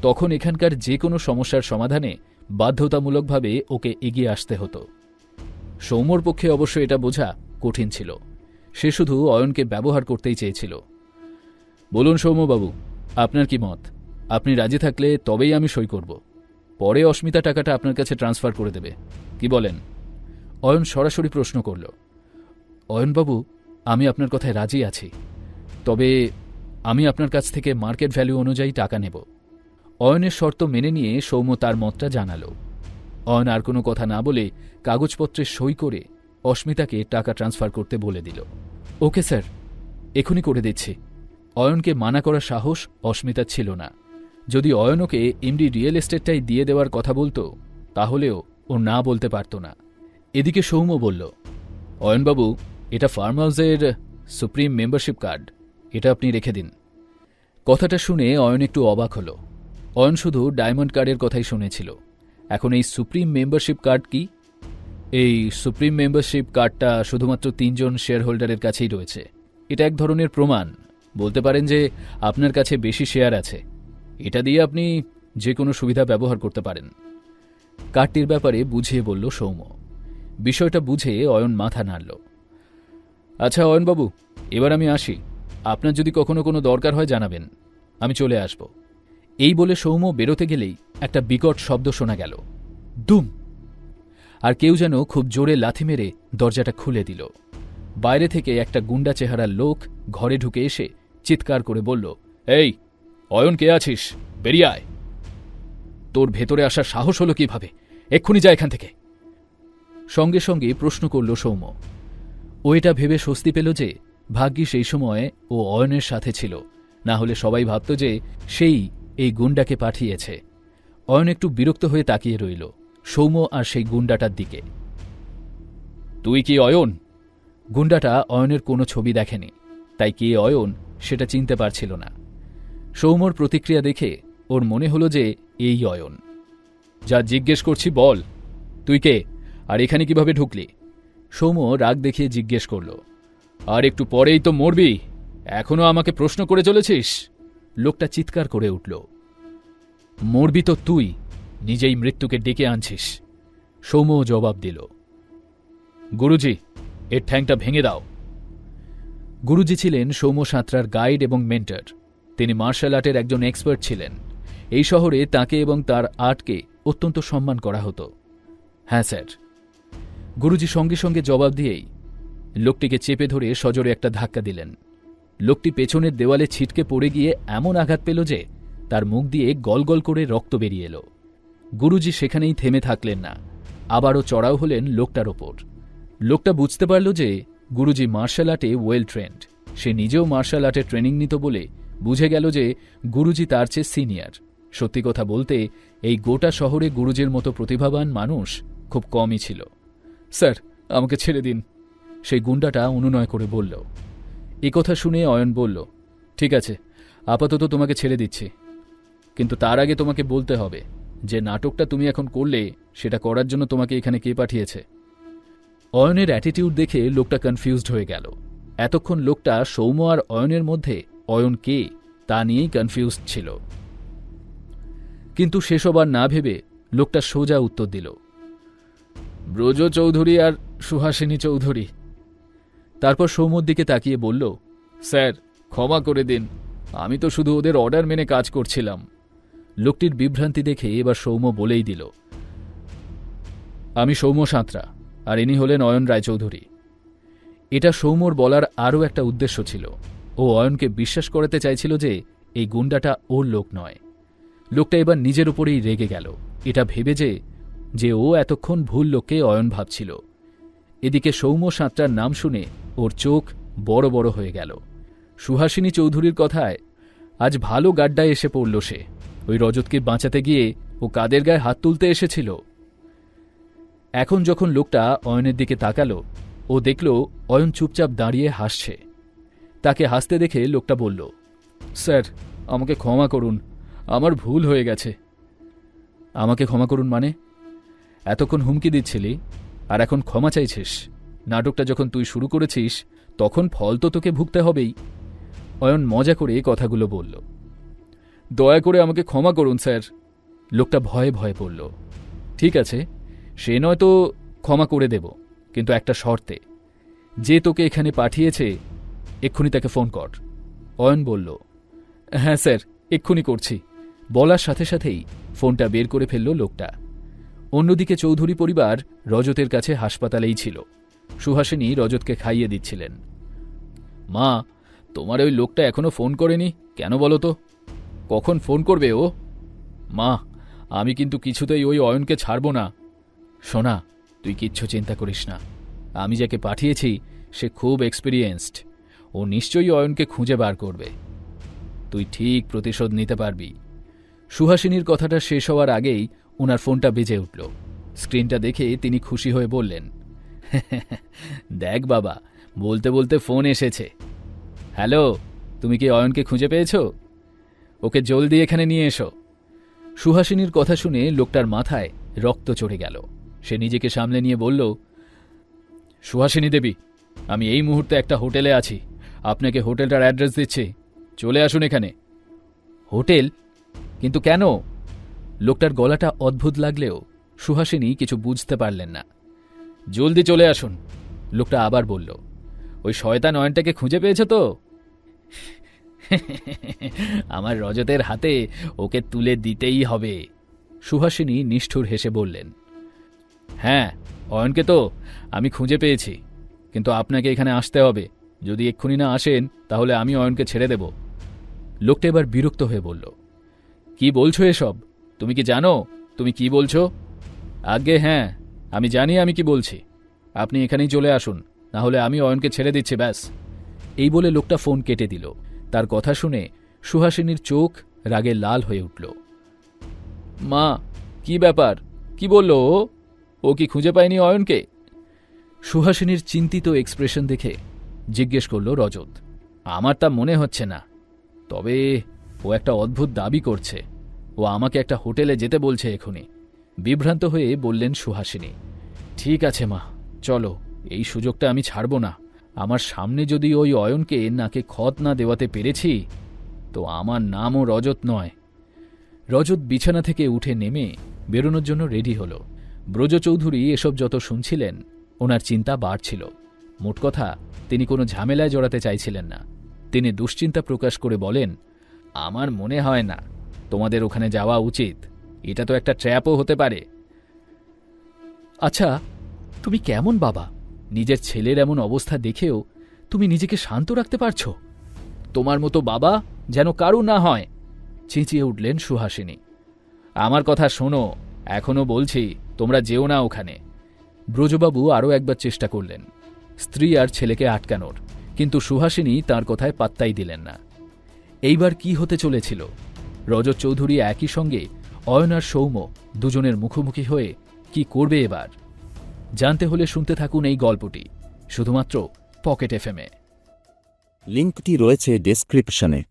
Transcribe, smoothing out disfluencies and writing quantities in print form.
তখন এখানকার যে কোনো সমস্যার সমাধানে বাধ্যতামূলকভাবে ওকে এগিয়ে আসতে হতো। সৌম্যর পক্ষে অবশ্য এটা বোঝা কঠিন ছিল। সে শুধু অয়নকে ব্যবহার করতেই চেয়েছিল। বলুন সৌম্যবাবু, আপনার কি মত? আপনি রাজি থাকলে তবেই আমি সই করব। পরে অস্মিতা টাকাটা আপনার কাছে ট্রান্সফার করে দেবে, কি বলেন? অয়ন সরাসরি প্রশ্ন করল। অয়নবাবু, আমি আপনার কথায় রাজি আছি, তবে আমি আপনার কাছ থেকে মার্কেট ভ্যালু অনুযায়ী টাকা নেব। অয়নের শর্ত মেনে নিয়ে সৌম্য তার মতটা জানাল। অয়ন আর কোনো কথা না বলে কাগজপত্রে সই করে অস্মিতাকে টাকা ট্রান্সফার করতে বলে দিল। ওকে স্যার, এখনই করে দিচ্ছি। অয়নকে মানা করার সাহস অস্মিতার ছিল না। যদি অয়ন ওকে এমডি রিয়েল এস্টেটটাই দিয়ে দেওয়ার কথা বলতো, তাহলেও ও না বলতে পারত না। এদিকে সৌম্য বলল, অয়নবাবু, এটা ফার্ম হাউসের সুপ্রিম মেম্বারশিপ কার্ড, এটা আপনি রেখে দিন। কথাটা শুনে অয়ন একটু অবাক হল। অয়ন শুধু ডায়মন্ড কার্ডের কথাই শুনেছিল। এখন এই সুপ্রিম মেম্বারশিপ কার্ড কি? এই সুপ্রিম মেম্বারশিপ কার্ডটা শুধুমাত্র 3 জন শেয়ার হোল্ডারের কাছেই রয়েছে। এটা এক ধরনের প্রমাণ, বলতে পারেন যে আপনার কাছে বেশি শেয়ার আছে। এটা দিয়ে আপনি যে কোনো সুবিধা ব্যবহার করতে পারেন। কার্ডটির ব্যাপারে বুঝিয়ে বলল সৌম্য। বিষয়টা বুঝে অয়ন মাথা নাড়ল। আচ্ছা অয়নবাবু, এবার আমি আসি। আপনার যদি কখনো কোনো দরকার হয় জানাবেন, আমি চলে আসব। এই বলে সৌম্য বেরোতে গেলেই একটা বিকট শব্দ শোনা গেল, দুম। আর কেউ যেন খুব জোরে লাথি মেরে দরজাটা খুলে দিল। বাইরে থেকে একটা গুন্ডা চেহারার লোক ঘরে ঢুকে এসে চিৎকার করে বলল, এই অয়ন, কে আছিস? বেরিয়ে আয়। তোর ভেতরে আসার সাহস হলো কিভাবে? এক্ষুনি যা এখান থেকে। সঙ্গে সঙ্গে প্রশ্ন করল সৌম্য। ও এটা ভেবে স্বস্তি পেল যে ভাগ্যি সেই সময় ও অয়নের সাথে ছিল, না হলে সবাই ভাবত যে সেই এই গুন্ডাকে পাঠিয়েছে। অয়ন একটু বিরক্ত হয়ে তাকিয়ে রইল সৌম্য আর সেই গুন্ডাটার দিকে। তুই কি অয়ন? গুন্ডাটা অয়নের কোনো ছবি দেখেনি, তাই কে অয়ন সেটা চিনতে পারছিল না। সৌম্যর প্রতিক্রিয়া দেখে ওর মনে হলো যে এই অয়ন। যা জিজ্ঞেস করছি বল, তুই কে আর এখানে কিভাবে ঢুকলি? সৌম্য রাগ দেখিয়ে জিজ্ঞেস করল। আর একটু পরেই তো মরবি, এখনো আমাকে প্রশ্ন করে চলেছিস? লোকটা চিৎকার করে উঠল। মরবি তো তুই, নিজেই মৃত্যুকে ডেকে আনছিস। সৌম্য জবাব দিল, গুরুজি, এর ঠ্যাংটা ভেঙে দাও। গুরুজি ছিলেন সৌম্য সাঁতরার গাইড এবং মেন্টর। তিনি মার্শাল আর্টের একজন এক্সপার্ট ছিলেন। এই শহরে তাকে এবং তার আর্টকে অত্যন্ত সম্মান করা হতো। হ্যাঁ স্যার। গুরুজি সঙ্গে সঙ্গে জবাব দিয়েই লোকটিকে চেপে ধরে সজোরে একটা ধাক্কা দিলেন। লোকটি পেছনের দেওয়ালে ছিটকে পড়ে গিয়ে এমন আঘাত পেল যে তার মুখ দিয়ে গলগল করে রক্ত বেরিয়ে এলো। গুরুজি সেখানেই থেমে থাকলেন না, আবারও চড়াও হলেন লোকটার ওপর। লোকটা বুঝতে পারল যে গুরুজি মার্শাল আর্টে ওয়েল ট্রেন্ড। সে নিজেও মার্শাল আর্টে ট্রেনিং নিত বলে বুঝে গেল যে গুরুজি তার চেয়ে সিনিয়র। সত্যি কথা বলতে এই গোটা শহরে গুরুজির মতো প্রতিভাবান মানুষ খুব কমই ছিল। স্যার, আমাকে ছেড়ে দিন, সেই গুন্ডাটা অনুনয় করে বলল। এ কথা শুনে অয়ন বলল, ঠিক আছে, আপাতত তোমাকে ছেড়ে দিচ্ছি, কিন্তু তার আগে তোমাকে বলতে হবে যে নাটকটা তুমি এখন করলে সেটা করার জন্য তোমাকে এখানে কে পাঠিয়েছে। অয়নের অ্যাটিটিউড দেখে লোকটা কনফিউজড হয়ে গেল। এতক্ষণ লোকটা সৌম্য আর অয়নের মধ্যে অয়ন কে তা নিয়েই কনফিউজড ছিল। কিন্তু সেসব আর না ভেবে লোকটা সোজা উত্তর দিল, ব্রজ চৌধুরী আর সুহাসিনী চৌধুরী। তারপর সৌম্যর দিকে তাকিয়ে বলল, স্যার ক্ষমা করে দিন, আমি তো শুধু ওদের অর্ডার মেনে কাজ করছিলাম। লোকটির বিভ্রান্তি দেখে এবার সৌম্য বলেই দিল, আমি সৌম্য সাঁতরা, আর ইনি হলেন অয়ন রায়চৌধুরী। এটা সৌম্যর বলার আরও একটা উদ্দেশ্য ছিল। ও অয়নকে বিশ্বাস করাতে চাইছিল যে এই গুন্ডাটা ওর লোক নয়। লোকটা এবার নিজের উপরেই রেগে গেল, এটা ভেবে যে ও এতক্ষণ ভুল লোককে অয়ন ভাবছিল। এদিকে সৌম্য সাঁতরার নাম শুনে ওর চোখ বড় বড় হয়ে গেল। সুহাসিনী চৌধুরীর কথায় আজ ভালো গাড্ডায় এসে পড়ল সে। ওই রজতকে বাঁচাতে গিয়ে ও কাদের গায়ে হাত তুলতে এসেছিল। এখন যখন লোকটা অয়নের দিকে তাকালো, ও দেখল অয়ন চুপচাপ দাঁড়িয়ে হাসছে। তাকে হাসতে দেখে লোকটা বলল, স্যার আমাকে ক্ষমা করুন, আমার ভুল হয়ে গেছে। আমাকে ক্ষমা করুন মানে? এতক্ষণ হুমকি দিচ্ছিলি আর এখন ক্ষমা চাইছিস? নাটকটা যখন তুই শুরু করেছিস তখন ফল তো তোকে ভুগতে হবেই। অয়ন মজা করে কথাগুলো বলল। দয়া করে আমাকে ক্ষমা করুন স্যার। লোকটা ভয়ে ভয়ে বলল, ঠিক আছে, সে নয়তো ক্ষমা করে দেব, কিন্তু একটা শর্তে। যে তোকে এখানে পাঠিয়েছে এক্ষুনি তাকে ফোন কর। অয়ন বলল, হ্যাঁ স্যার, এক্ষুনি করছি। বলার সাথে সাথেই ফোনটা বের করে ফেলল লোকটা। অন্যদিকে চৌধুরী পরিবার রজতের কাছে হাসপাতালেই ছিল। সুহাসিনী রজতকে খাইয়ে দিচ্ছিলেন। মা, তোমার ওই লোকটা এখনো ফোন করেনি কেন বলো তো? কখন ফোন করবে ও? মা, আমি কিন্তু কিছুতেই ওই অয়নকে ছাড়ব না। সোনা, তুই কিচ্ছু চিন্তা করিস না। আমি যাকে পাঠিয়েছি সে খুব এক্সপিরিয়েন্সড। ও নিশ্চয়ই অয়নকে খুঁজে বার করবে। তুই ঠিক প্রতিশোধ নিতে পারবি। সুহাসিনীর কথাটা শেষ হওয়ার আগেই ওনার ফোনটা বেজে উঠল। স্ক্রিনটা দেখে তিনি খুশি হয়ে বললেন, দেখ বাবা, বলতে বলতে ফোন এসেছে। হ্যালো, তুমি কি অয়নকে খুঁজে পেয়েছ? ওকে জলদি এখানে নিয়ে এসো। সুহাসিনীর কথা শুনে লোকটার মাথায় রক্ত চড়ে গেল। সে নিজেকে সামলে নিয়ে বলল, সুহাসিনী দেবী, আমি এই মুহূর্তে একটা হোটেলে আছি। আপনাকে হোটেলটার অ্যাড্রেস দিচ্ছি, চলে আসুন এখানে। হোটেল? কিন্তু কেন? লোকটার গলাটা অদ্ভুত লাগলেও সুহাসিনী কিছু বুঝতে পারলেন না। জলদি চলে আসুন, লোকটা আবার বলল। ওই শয়তান অয়নটাকে খুঁজে পেয়েছ তো? আমার রজতের হাতে ওকে তুলে দিতেই হবে। সুহাসিনী নিষ্ঠুর হেসে বললেন, হ্যাঁ, অয়নকে তো আমি খুঁজে পেয়েছি, কিন্তু আপনাকে এখানে আসতে হবে। যদি এক্ষুনি না আসেন তাহলে আমি অয়নকে ছেড়ে দেব। লোকটা এবার বিরক্ত হয়ে বলল, কি বলছো এসব? তুমি কি জানো তুমি কি বলছো? আজ্ঞে হ্যাঁ, আমি জানি আমি কি বলছি। আপনি এখানেই চলে আসুন, না হলে আমি অয়নকে ছেড়ে দিচ্ছি, ব্যাস। এই বলে লোকটা ফোন কেটে দিল। তার কথা শুনে সুহাসিনীর চোখ রাগে লাল হয়ে উঠল। মা, কি ব্যাপার? কি বলল ও? ও কি খুঁজে পায়নি অয়নকে? সুহাসিনীর চিন্তিত এক্সপ্রেশন দেখে জিজ্ঞেস করল রজত। আমার তা মনে হচ্ছে না, তবে ও একটা অদ্ভুত দাবি করছে। ও আমাকে একটা হোটেলে যেতে বলছে এখনই। বিভ্রান্ত হয়ে বললেন সুহাসিনী। ঠিক আছে মা, চলো, এই সুযোগটা আমি ছাড়ব না। আমার সামনে যদি ওই অয়নকে নাকে খত না দেওয়াতে পেরেছি তো আমার নামও রজত নয়। রজত বিছানা থেকে উঠে নেমে বেরোনোর জন্য রেডি হল। ব্রজ চৌধুরী এসব যত শুনছিলেন ওনার চিন্তা বাড়ছিল। মোট কথা, তিনি কোনো ঝামেলায় জড়াতে চাইছিলেন না। তিনি দুশ্চিন্তা প্রকাশ করে বলেন, আমার মনে হয় না তোমাদের ওখানে যাওয়া উচিত। এটা তো একটা ট্র্যাপও হতে পারে। আচ্ছা, তুমি কেমন বাবা? নিজের ছেলের এমন অবস্থা দেখেও তুমি নিজেকে শান্ত রাখতে পারছো? তোমার মতো বাবা যেন কারু না হয়, চেঁচিয়ে উঠলেন সুহাসিনী। আমার কথা শোনো, এখনো বলছি, তোমরা যেও না ওখানে। ব্রজবাবু আরও একবার চেষ্টা করলেন স্ত্রী আর ছেলেকে আটকানোর, কিন্তু সুহাসিনী তার কথায় পাত্তাই দিলেন না। এইবার কি হতে চলেছিল? রজত চৌধুরী একই সঙ্গে অয়ন আর সৌম্য দুজনের মুখোমুখি হয়ে কি করবে এবার? জানতে হলে শুনতে থাকুন এই গল্পটি শুধুমাত্র পকেট এফএমে। লিঙ্কটি রয়েছে ডেসক্রিপশনে।